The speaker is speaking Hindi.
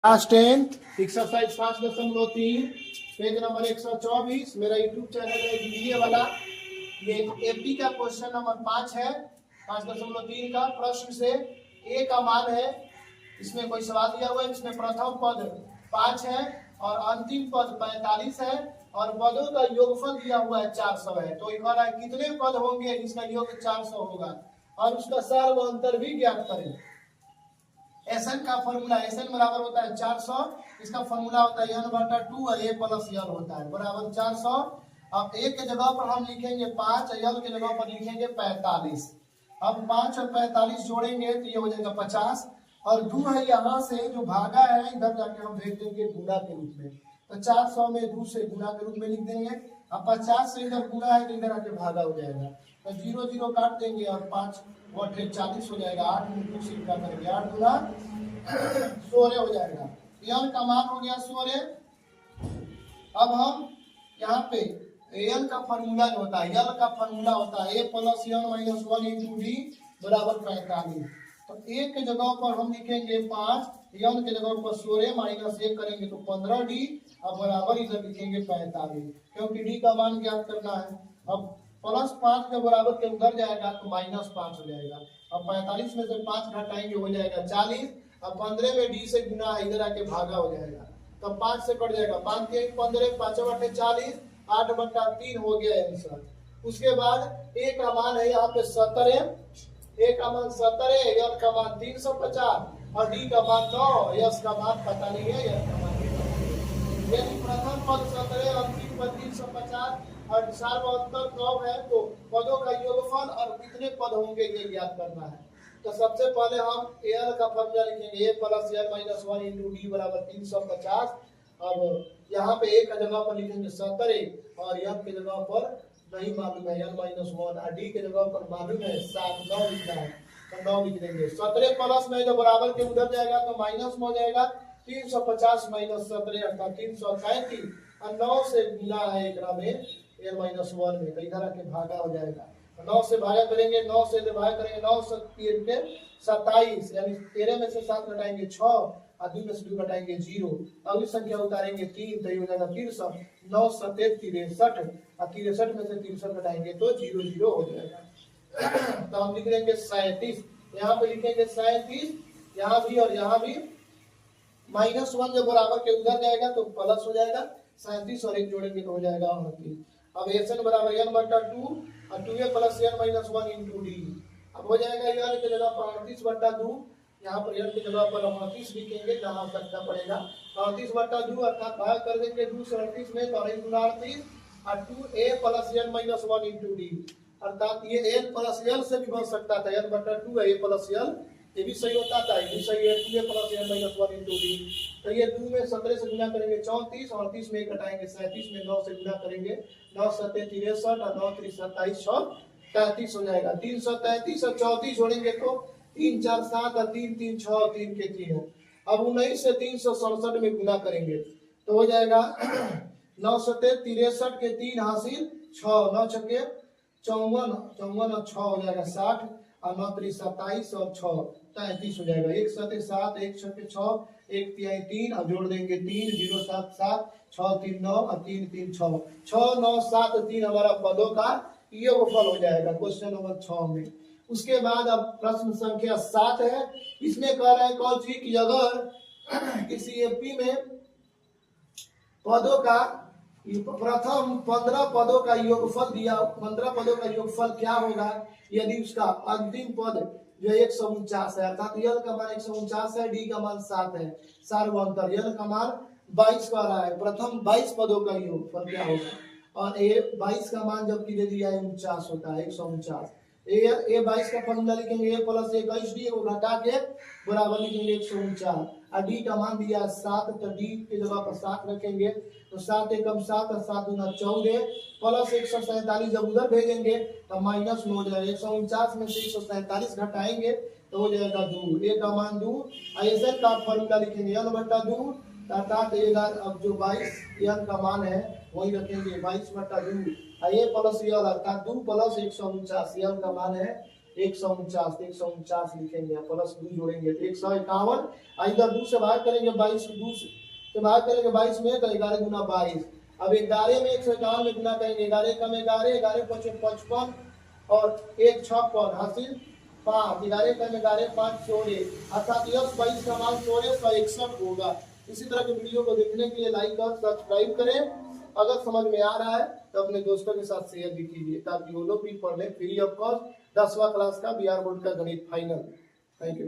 क्लास 10 एक्सरसाइज 5.3 पेज नंबर 124 मेरा यूट्यूब चैनल है जीडीए वाला। ये एमपी का क्वेश्चन नंबर 5 है 5.3 का। प्रश्न से ए का मान है, इसमें कोई सवाल दिया हुआ है। इसमें प्रथम पद 5 है और अंतिम पद 45 है और पदों का योगफल दिया हुआ है 400 है। तो एक बार कितने पद होंगे जिसका योग 400 होगा और उसका सर्व अंतर भी ज्ञात करें। एसएन का फॉर्मूला, एसएन बराबर होता है 400, इसका फॉर्मूला होता है n/2 और a प्लस l होता है बराबर 400। अब a के जगह पर हम लिखेंगे 5, l के जगह पर लिखेंगे 45। अब 5 और 45 जोड़ेंगे तो ये हो जाएगा 50 और 2 है यहाँ से जो भागा है इधर जाके हम भेज देंगे गुणा के रूप में। तो 400 में 2 से गुणा के रूप में लिख देंगे। अब 50 से इधर गुणा है तो इधर आके भागा हो जाएगा। तो 0 0 काट देंगे और 5 और 40 हो जाएगा। 8 में 2 से क्या करेंगे 8 गुना 16 हो जाएगा। एल का मान हो गया 16। अब हम यहाँ पे एल का फॉर्मूला जो होता है, एल का फॉर्मूला होता है a plus n minus 1 into D बराबर 45। तो a के जगह पर हम लिखेंगे 5, n के जगह पर 16 माइनस 1 करेंगे तो 15d अब बराबर इधर लिखेंगे 45, क्योंकि d का मान ज्ञात करना है। अब प्लस 5 के बराबर के उधर जाएगा तो माइनस 5 हो जाएगा। अब 45 में से 5 घटाएंगे हो जाएगा 40। अब 15 में डी से गुना इधर आके भागा हो जाएगा। तब 5 से कट जाएगा, 5 के 15, 5 बटे 40, 8/3 हो गया आंसर। उसके बाद ए का मान है यहाँ पे 17, ए का मान 17, एल का मान 350 और डी का मान 9, यस का मान पता नहीं है, यस का मान यदि प्रथम पद 17 अंतिम पद 350 और सार्वंतर 9 है तो पदों का योगफल और कितने पद होंगे ये ज्ञात करना है। तो सबसे पहले हम एल का फॉर्मूला लिखेंगे a plus l minus 1 into D बराबर 350। अब यहाँ पे a का जगह पर लिखेंगे 17 और m के जगह पर नहीं मालूम है l माइनस 1 और d के जगह पर मालूम है 7, 9 लिखना है तो 9 लिख देंगे। 17 प्लस में जो बराबर के उधर जाएगा तो माइनस में हो जाएगा। 350 माइनस 17 अर्थात 335 और 9 से गुना है एक में l माइनस 1 में तो इधर आके भागा हो जाएगा। 9 से भागा करेंगे, 9 से भागा करेंगे, 9 से 3 के 27 यानी 13 में से 7 घटाएंगे 6 और 2 में से 2 घटाएंगे 0। अगली संख्या उतारेंगे 3 तो ये हो जाएगा 63। 9 7 63 और 63 में से 63 घटाएंगे तो 0 0 हो जाएगा। तो हम लिख देंगे 37, यहाँ पे लिखेंगे 37, यहाँ भी और यहाँ भी माइनस 1 जब बराबर के उधर जाएगा तो प्लस हो जाएगा। 37 और 1 जोड़ेंगे तो हो जाएगा 29। अब एन बराबर n/2 और 2a plus n minus 1 into D. अब हो जाएगा n के जगह पर 38/2, यहाँ पर n के जगह पर 38 लिखेंगे जहाँ सकता पड़ेगा 38/2 अर्थात भाग कर देंगे 2 से 38 में तो 38 और 2a plus n minus 1 into D अर्थात ये n प्लस l से भी बन सकता था। n/2 है a प्लस l, ये भी सही होता था, ये भी सही है 2a plus n minus 1 into D. तो ये 2 में 17 से गुना करेंगे 34 और 38 में घटाएंगे 37 में 9 से गुना करेंगे 9 7 63 और 9 3 27 और 33 हो जाएगा। 333 और 34 जोड़ेंगे तो 3 4 7 और 3 3 6 और 3 के 3 है। अब 19 से 367 में गुना करेंगे तो हो जाएगा 9 7 63 के 3 हासिल 6, 9 छक्के 54 और 6 हो जाएगा 60 और 9 3 27 और 6 33 हो जाएगा। 1 7 7 1 6 6 1 3 3 और जोड़ देंगे 3 0 7 7 6 3 9 और 3 3 6 6 9 7 3 हमारा पदों का योगफल हो जाएगा क्वेश्चन नंबर 6 में। उसके बाद अब प्रश्न संख्या 7 है। इसमें कह रहा है कौची कि अगर किसी एमपी में पदों का प्रथम 15 पदों का योगफल दिया, 15 पदों का योगफल क्या होगा यदि उसका अंतिम पद जो 149 है अर्थात यल का मान 149 है, डी का मान 7 है, सार्वंतर यल का मान 22 का रहा है। प्रथम 22 पदों का योगफल क्या होगा और ए 22 का मान जब दे दिया है 49 होता है 149। ए 22 का फॉर्मूला लिखेंगे a प्लस 21 डी को घटा के बराबर लिखेंगे 149 और डी का मान दिया 7 तो डी के जगह पर 7 रखेंगे तो 7 एकम 7 और 7 दूना 14 प्लस 147 जब उधर भेजेंगे तो माइनस में हो जाएगा। 149 में से 147 घटाएंगे तो हो जाएगा 2, ए का मान 2 और ऐसे का फॉर्मूला लिखेंगे n/2 अर्थात अब जो 22 n का मान है वही रखेंगे 22/2 a प्लस यल अर्थात 2 प्लस 149 यल का मान है 149 लिखेंगे, प्लस 2 जोड़ेंगे तो 151। इधर 2 से भाग करेंगे 22, 2 से भाग करेंगे 22 में तो 11 गुना 22। अब 11 में 151 में गुना करेंगे, 11 कम 11, 11 पचे 55 और 1 56 हासिल 5, 11 कम 11, 5 14, अर्थात यह 22 का मान 161 होगा। इसी तरह के वीडियो को देखने के लिए लाइक और सब्सक्राइब करें। अगर समझ में आ रहा है तो अपने दोस्तों के साथ शेयर भी कीजिए ताकि वो लोग भी पढ़ लें फ्री ऑफ कॉस्ट 10वां क्लास का बिहार बोर्ड का गणित फाइनल। Thank you.